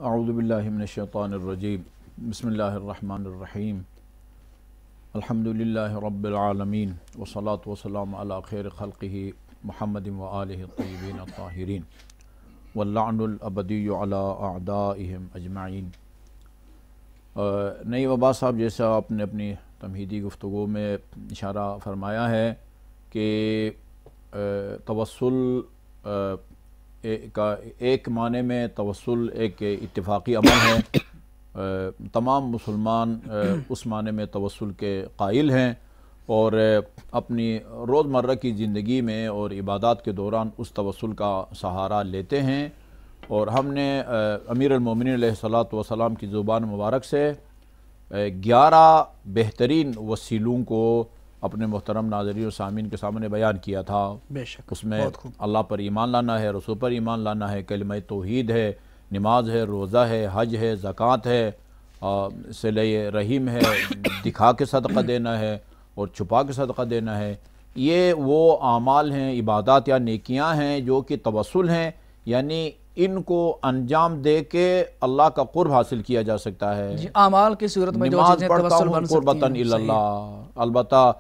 اعوذ باللہ من الشیطان الرجیم بسم اللہ الرحمن الرحیم الحمدللہ رب العالمین والصلاة والسلام علی خیر خلقہ محمد وآلہ الطیبین الطاہرین واللعن الابدی علی اعدائہم اجمعین۔ نئی وبا صاحب، جیسا آپ نے اپنی تمہیدی گفتگو میں اشارہ فرمایا ہے کہ توسل کا ایک معنی میں توسل ایک اتفاقی عمل ہے، تمام مسلمان اس معنی میں توسل کے قائل ہیں اور اپنی روزمرہ کی زندگی میں اور عبادات کے دوران اس توسل کا سہارا لیتے ہیں، اور ہم نے امیر المومنین علیہ السلام کی زبان مبارک سے 11 بہترین وسیلوں کو اپنے محترم ناظرین و سامعین کے سامنے بیان کیا تھا۔ بے شک، اس میں اللہ پر ایمان لانا ہے، رسول پر ایمان لانا ہے، کلمہ توحید ہے، نماز ہے، روزہ ہے، حج ہے، زکوٰۃ ہے، صلہ رحیم ہے، دکھا کے صدقہ دینا ہے اور چھپا کے صدقہ دینا ہے۔ یہ وہ اعمال ہیں، عبادات یا نیکیاں ہیں جو کہ توسل ہیں، یعنی ان کو انجام دے کے اللہ کا قرب حاصل کیا جا سکتا ہے۔ اعمال کی صورت میں جو نماز چیزیں پڑھتا توسل ہوں بن سکتی قربتاً ہیں، اللہ، البتہ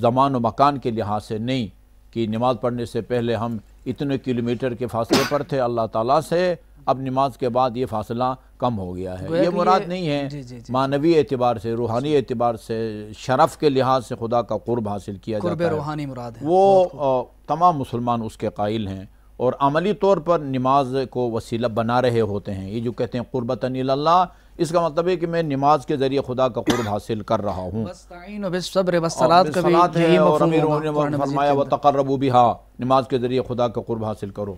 زمان و مکان کے لحاظ سے نہیں کہ نماز پڑھنے سے پہلے ہم اتنے کلومیٹر کے فاصلے پر تھے اللہ تعالیٰ سے، اب نماز کے بعد یہ فاصلہ کم ہو گیا ہے۔ یہ مراد نہیں ہے، معنوی اعتبار سے، روحانی اعتبار سے، شرف کے لحاظ سے خدا کا قرب حاصل کیا جاتا ہے، قرب روحانی مراد ہے۔ وہ تمام مسلمان اس کے قائل ہیں اور عملی طور پر نماز کو وسیلہ بنا رہے ہوتے ہیں۔ یہ جو کہتے ہیں قربتاً اللہ، اس کا مطلب ہے کہ میں نماز کے ذریعے خدا کا قرب حاصل کر رہا ہوں۔ وَاسْتَعِينُوا بِالصَّبْرِ وَالصَّلَاةِ کا بھی یہی اور امیر مفہوم نے فرمایا وَتَقَرَّبُوا بِهَا، نماز کے ذریعے خدا کا قرب حاصل کرو۔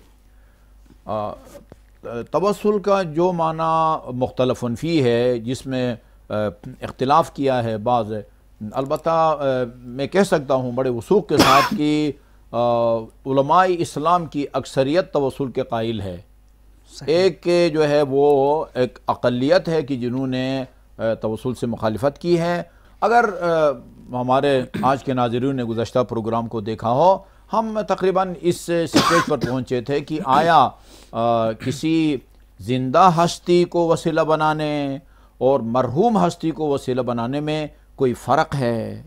توسل کا جو معنی مختلف فی ہے، جس میں اختلاف کیا ہے بعض، البتہ میں کہہ سکتا ہوں بڑے وثوق کے ساتھ کہ علماء اسلام کی اکثریت توسل کے قائل ہے۔ ایک جو ہے وہ ایک اقلیت ہے کہ جنہوں نے توسل سے مخالفت کی ہے۔ اگر ہمارے آج کے ناظرین نے گزشتہ پروگرام کو دیکھا ہو، ہم تقریباً اس سٹیج پر پہنچے تھے کہ آیا کسی زندہ ہستی کو وسیلہ بنانے اور مرحوم ہستی کو وسیلہ بنانے میں کوئی فرق ہے؟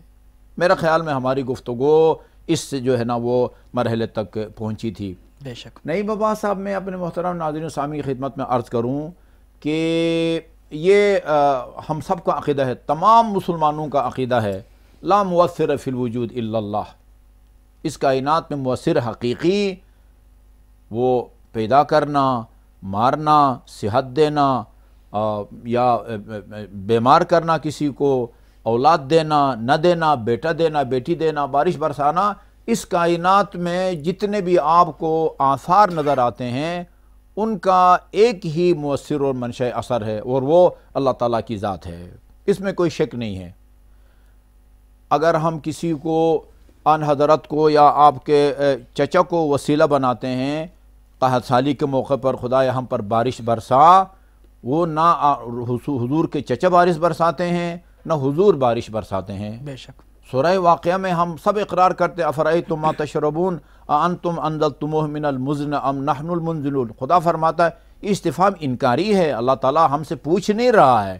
میرا خیال میں ہماری گفتگو اس جو ہے نا وہ مرحلے تک پہنچی تھی۔ بے شک۔ نہیں بابا صاحب، میں اپنے محترم ناظرین و سامعین کی خدمت میں عرض کروں کہ یہ ہم سب کا عقیدہ ہے، تمام مسلمانوں کا عقیدہ ہے، لا مؤثر فی الوجود الا اللہ۔ اس کائنات میں مؤثر حقیقی وہ پیدا کرنا، مارنا، صحت دینا یا بیمار کرنا کسی کو، اولاد دینا، نہ دینا، بیٹا دینا، بیٹی دینا، بارش برسانا، اس کائنات میں جتنے بھی آپ کو آثار نظر آتے ہیں ان کا ایک ہی مؤثر اور منشأ اثر ہے، اور وہ اللہ تعالیٰ کی ذات ہے، اس میں کوئی شک نہیں ہے۔ اگر ہم کسی کو آن حضرت کو یا آپ کے چچا کو وسیلہ بناتے ہیں، قحط سالی کے موقع پر خدایا ہم پر بارش برسا، وہ نہ حضور کے چچا بارش برساتے ہیں نہ حضور بارش برساتے ہیں۔ بے شک۔ سورہ واقعہ میں ہم سب اقرار کرتے افرأیتم ما تشربون اانتم انزلتموہ من المزن ام نحن المنزلون۔ خدا فرماتا ہے استفہام انکاری ہے، اللہ تعالیٰ ہم سے پوچھ نہیں رہا ہے۔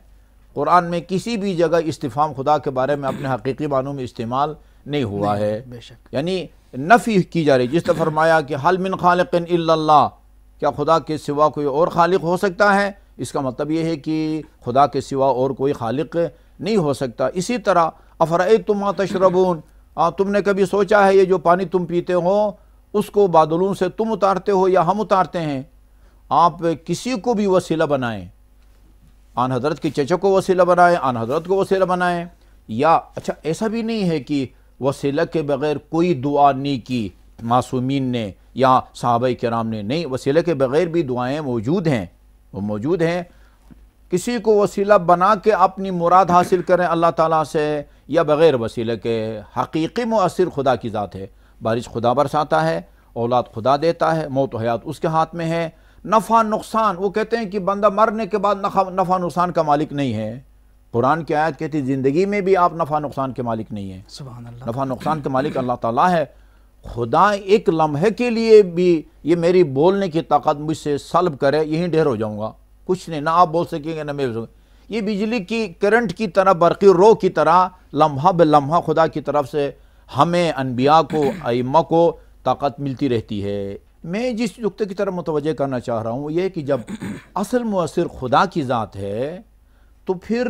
قرآن میں کسی بھی جگہ استفہام خدا کے بارے میں اپنے حقیقی معنوں میں استعمال نہیں ہوا ہے، بے شک۔ یعنی نفی کی جا رہی، جس طرح فرمایا کہ حل من خالق الا اللہ، کیا خدا کے سوا کوئی اور خالق ہو سکتا ہے؟ اس کا مطلب یہ ہے کہ خدا کے سوا اور کوئی خالق نہیں ہو سکتا۔ اسی طرح افرأیتم ما تشربون، تم نے کبھی سوچا ہے یہ جو پانی تم پیتے ہو اس کو بادلوں سے تم اتارتے ہو یا ہم اتارتے ہیں؟ آپ کسی کو بھی وسیلہ بنائیں، آن حضرت کے چچا کو وسیلہ بنائیں، آن حضرت کو وسیلہ بنائیں، یا اچھا ایسا بھی نہیں ہے کہ وسیلہ کے بغیر کوئی دعا نہیں کی معصومین نے یا صحابہ کرام نے، نہیں، وسیلہ کے بغیر بھی دعائیں موجود ہیں، وہ موجود ہیں۔ کسی کو وسیلہ بنا کے اپنی مراد حاصل کریں اللہ تعالیٰ سے یا بغیر وسیلہ کے، حقیقی مؤثر خدا کی ذات ہے۔ بارش خدا برساتا ہے، اولاد خدا دیتا ہے، موت و حیات اس کے ہاتھ میں ہے، نفع نقصان، وہ کہتے ہیں کہ بندہ مرنے کے بعد نفع نقصان کا مالک نہیں ہے۔ قرآن کی آیت کہتی ہے زندگی میں بھی آپ نفع نقصان کے مالک نہیں ہیں، سبحان اللہ۔ نفع نقصان کے مالک اللہ تعالیٰ ہے۔ خدا ایک لمحے کے لیے بھی یہ میری بولنے کی طاقت مجھ سے سلب کرے، یہیں ڈھیر ہو جاؤں گا، کچھ نہیں، نہ آپ بول سکیں گے نہ میں بول سکوں. یہ بجلی کی کرنٹ کی طرح، برقی رو کی طرح لمحہ بلمحہ خدا کی طرف سے ہمیں انبیاء کو، ائمہ کو طاقت ملتی رہتی ہے. میں جس نقطے کی طرف متوجہ کرنا چاہ رہا ہوں وہ یہ کہ جب اصل مؤثر خدا کی ذات ہے تو پھر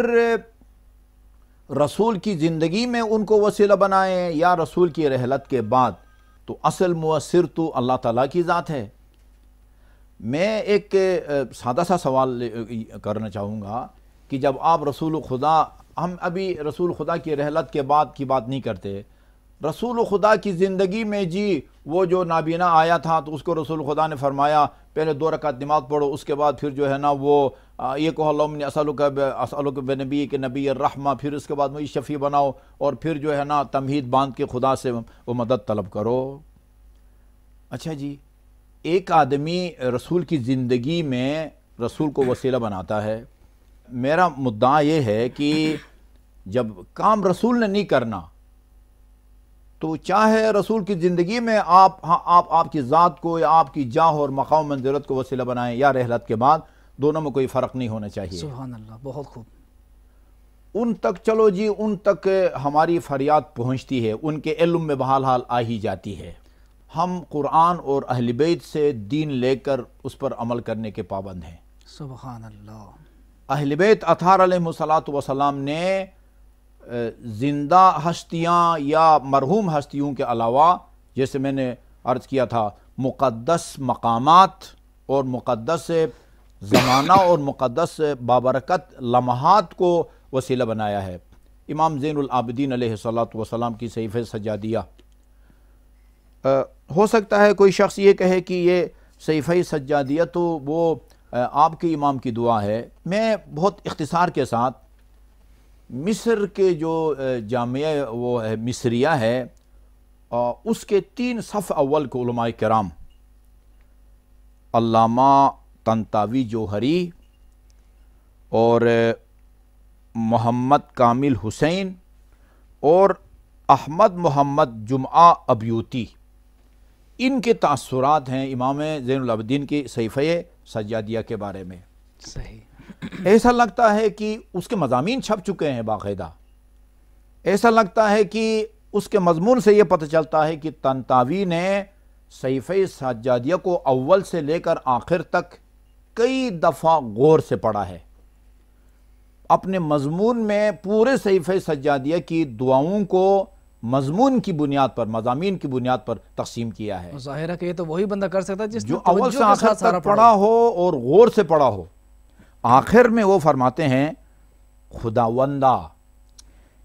رسول کی زندگی میں ان کو وسیلہ بنائیں یا رسول کی رحلت کے بعد، تو اصل مؤثر تو اللہ تعالیٰ کی ذات ہے. میں ایک سادہ سا سوال کرنا چاہوں گا کہ جب آپ رسول خدا، ہم ابھی رسول خدا کی رحلت کے بعد کی بات نہیں کرتے، رسول خدا کی زندگی میں جی وہ جو نابینا آیا تھا تو اس کو رسول خدا نے فرمایا پہلے 2 رکعت نماز پڑھو، اس کے بعد پھر جو ہے نا وہ یہ کہو اللہم انی اسألک بنبی کہ نبی الرحمہ، پھر اس کے بعد مجھے شفیع بناؤ، اور پھر جو ہے نا تمہید باندھ کے خدا سے وہ مدد طلب کرو. اچھا جی، ایک آدمی رسول کی زندگی میں رسول کو وسیلہ بناتا ہے. میرا مدعا یہ ہے کہ جب کام رسول نے نہیں کرنا تو چاہے رسول کی زندگی میں آپ کی ذات کو یا آپ کی جاہ اور مقام منزلت کو وسیلہ بنائیں یا رحلت کے بعد، دونوں میں کوئی فرق نہیں ہونا چاہیے. سبحان اللہ، بہت خوب. ان تک چلو جی، ان تک ہماری فریاد پہنچتی ہے، ان کے علم میں بہرحال حال آ ہی جاتی ہے. ہم قرآن اور اہل بیت سے دین لے کر اس پر عمل کرنے کے پابند ہیں. سبحان اللہ. اہل بیت اطہار علیہ السلام نے زندہ ہستیاں یا مرحوم ہستیوں کے علاوہ، جیسے میں نے عرض کیا تھا، مقدس مقامات اور مقدس زمانہ اور مقدس بابرکت لمحات کو وسیلہ بنایا ہے. امام زین العابدین علیہ السلام کی صحیفہ سجادیہ، ہو سکتا ہے کوئی شخص یہ کہے کہ یہ صحیفہ سجادیہ تو وہ آپ کے امام کی دعا ہے. میں بہت اختصار کے ساتھ مصر کے جو جامعہ وہ ہے مصریہ ہے، اس کے 3 صف اول کے علماء کرام علامہ طنطاوی جوہری اور محمد کامل حسین اور احمد محمد جمعہ ابیوتی، ان کے تاثرات ہیں امام زین العابدین کی صحیفہ سجادیہ کے بارے میں. صحیح. ایسا لگتا ہے کہ اس کے مضامین چھپ چکے ہیں باقاعدہ. ایسا لگتا ہے کہ اس کے مضمون سے یہ پتہ چلتا ہے کہ طنطاوی نے صحیفہ سجادیہ کو اول سے لے کر آخر تک کئی دفعہ غور سے پڑھا ہے. اپنے مضمون میں پورے صحیفہ سجادیہ کی دعاؤں کو مضمون کی بنیاد پر، مضامین کی بنیاد پر تقسیم کیا ہے. ظاہر ہے کہ یہ تو وہی بندہ کر سکتا ہے جس جو اول سے آخر تک پڑھا ہو اور غور سے پڑھا ہو. آخر میں وہ فرماتے ہیں، خداوندہ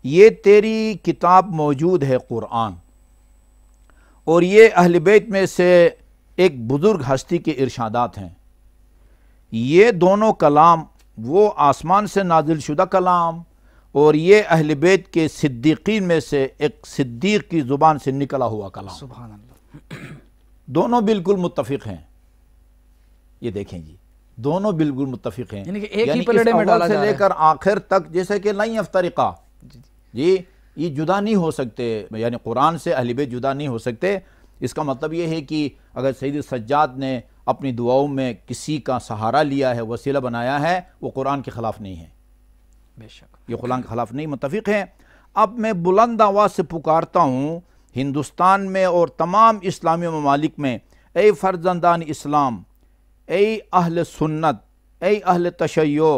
یہ تیری کتاب موجود ہے قرآن، اور یہ اہل بیت میں سے ایک بزرگ ہستی کے ارشادات ہیں. یہ دونوں کلام، وہ آسمان سے نازل شدہ کلام اور یہ اہل بیت کے صدیقین میں سے ایک صدیق کی زبان سے نکلا ہوا کلام. سبحان اللہ. دونوں بالکل متفق ہیں. یہ دیکھیں جی، دونوں بالکل متفق ہیں، یعنی کہ ایک ہی پلڑے میں ڈالا سے جا رہا لے ہے. کر آخر تک، جیسے کہ لن یفترقا، جی یہ جدا نہیں ہو سکتے، یعنی قرآن سے اہل بیت جدا نہیں ہو سکتے. اس کا مطلب یہ ہے کہ اگر سید سجاد نے اپنی دعاؤں میں کسی کا سہارا لیا ہے، وسیلہ بنایا ہے، وہ قرآن کے خلاف نہیں ہے. بے شک یہ قرآن کے خلاف نہیں، متفق ہیں. اب میں بلند آواز سے پکارتا ہوں ہندوستان میں اور تمام اسلامی ممالک میں، اے فرزندان اسلام، اے اہل سنت، اے اہل تشیع،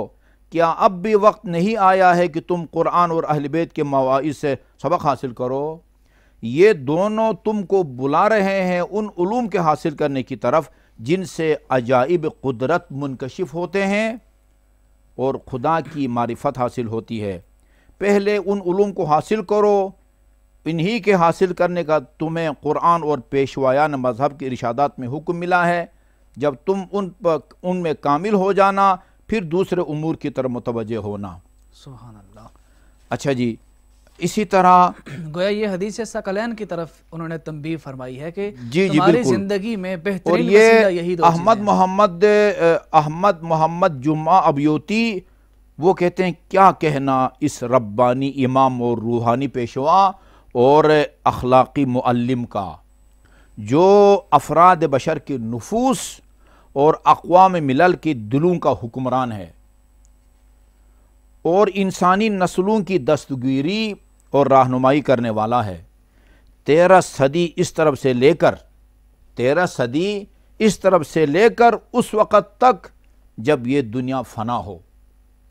کیا اب بھی وقت نہیں آیا ہے کہ تم قرآن اور اہل بیت کے مواعظ سے سبق حاصل کرو؟ یہ دونوں تم کو بلا رہے ہیں ان علوم کے حاصل کرنے کی طرف جن سے عجائب قدرت منکشف ہوتے ہیں اور خدا کی معرفت حاصل ہوتی ہے. پہلے ان علوم کو حاصل کرو، انہی کے حاصل کرنے کا تمہیں قرآن اور پیشوایان مذہب کے ارشادات میں حکم ملا ہے. جب تم ان میں کامل ہو جانا، پھر دوسرے امور کی طرف متوجہ ہونا. سبحان اللہ. اچھا جی، اسی طرح گویا یہ حدیث ثقلین کی طرف انہوں نے تنبیہ فرمائی ہے کہ جی تمہاری بالکل. زندگی میں اور بہترین یہ وسیلہ یہی دو احمد محمد جمعہ ابیوتی وہ کہتے ہیں، کیا کہنا اس ربانی امام اور روحانی پیشوا اور اخلاقی معلم کا، جو افراد بشر کے نفوس اور اقوام ملل کی دلوں کا حکمران ہے اور انسانی نسلوں کی دستگیری اور رہنمائی کرنے والا ہے۔ 13 صدی اس طرف سے لے کر 13 صدی اس طرف سے لے کر اس وقت تک جب یہ دنیا فنا ہو۔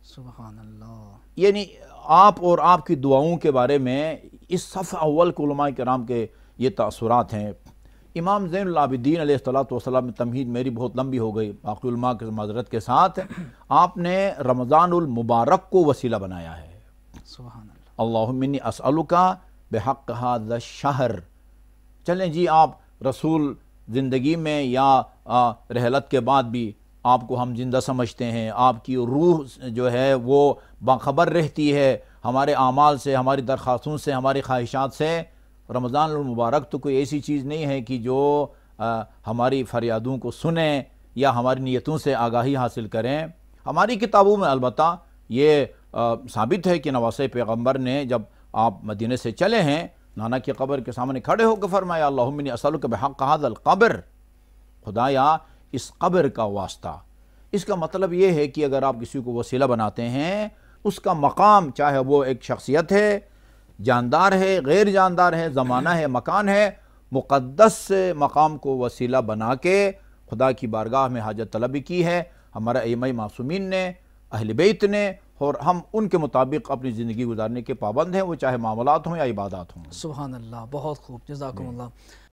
سبحان اللہ۔ یعنی آپ اور آپ کی دعاؤں کے بارے میں اس صف اول کے علماء کرام کے یہ تاثرات ہیں۔ امام زین العابدین علیہ السلام میں تمہید میری بہت لمبی ہو گئی باقی علماء کے معذرت کے ساتھ، آپ نے رمضان المبارک کو وسیلہ بنایا ہے۔ سبحان اللہ۔ اللہم انی اسألک بحق ھذا الشہر۔ چلیں جی، آپ رسول زندگی میں یا رحلت کے بعد بھی آپ کو ہم زندہ سمجھتے ہیں، آپ کی روح جو ہے وہ باخبر رہتی ہے ہمارے اعمال سے، ہماری درخواستوں سے، ہماری خواہشات سے۔ رمضان المبارک تو کوئی ایسی چیز نہیں ہے کہ جو ہماری فریادوں کو سنیں یا ہماری نیتوں سے آگاہی حاصل کریں۔ ہماری کتابوں میں البتہ یہ ثابت ہے کہ نواسۂ پیغمبر نے جب آپ مدینے سے چلے ہیں، نانا کی قبر کے سامنے کھڑے ہو کے فرمایا اللہم انی اسألک بحق ھذا القبر، خدایا اس قبر کا واسطہ۔ اس کا مطلب یہ ہے کہ اگر آپ کسی کو وسیلہ بناتے ہیں، اس کا مقام چاہے وہ ایک شخصیت ہے، جاندار ہے، غیر جاندار ہے، زمانہ ہے، مکان ہے، مقدس مقام کو وسیلہ بنا کے خدا کی بارگاہ میں حاجت طلبی کی ہے ہمارے ائمہ معصومین نے، اہل بیت نے، اور ہم ان کے مطابق اپنی زندگی گزارنے کے پابند ہیں، وہ چاہے معاملات ہوں یا عبادات ہوں۔ سبحان اللہ، بہت خوب، جزاکم اللہ۔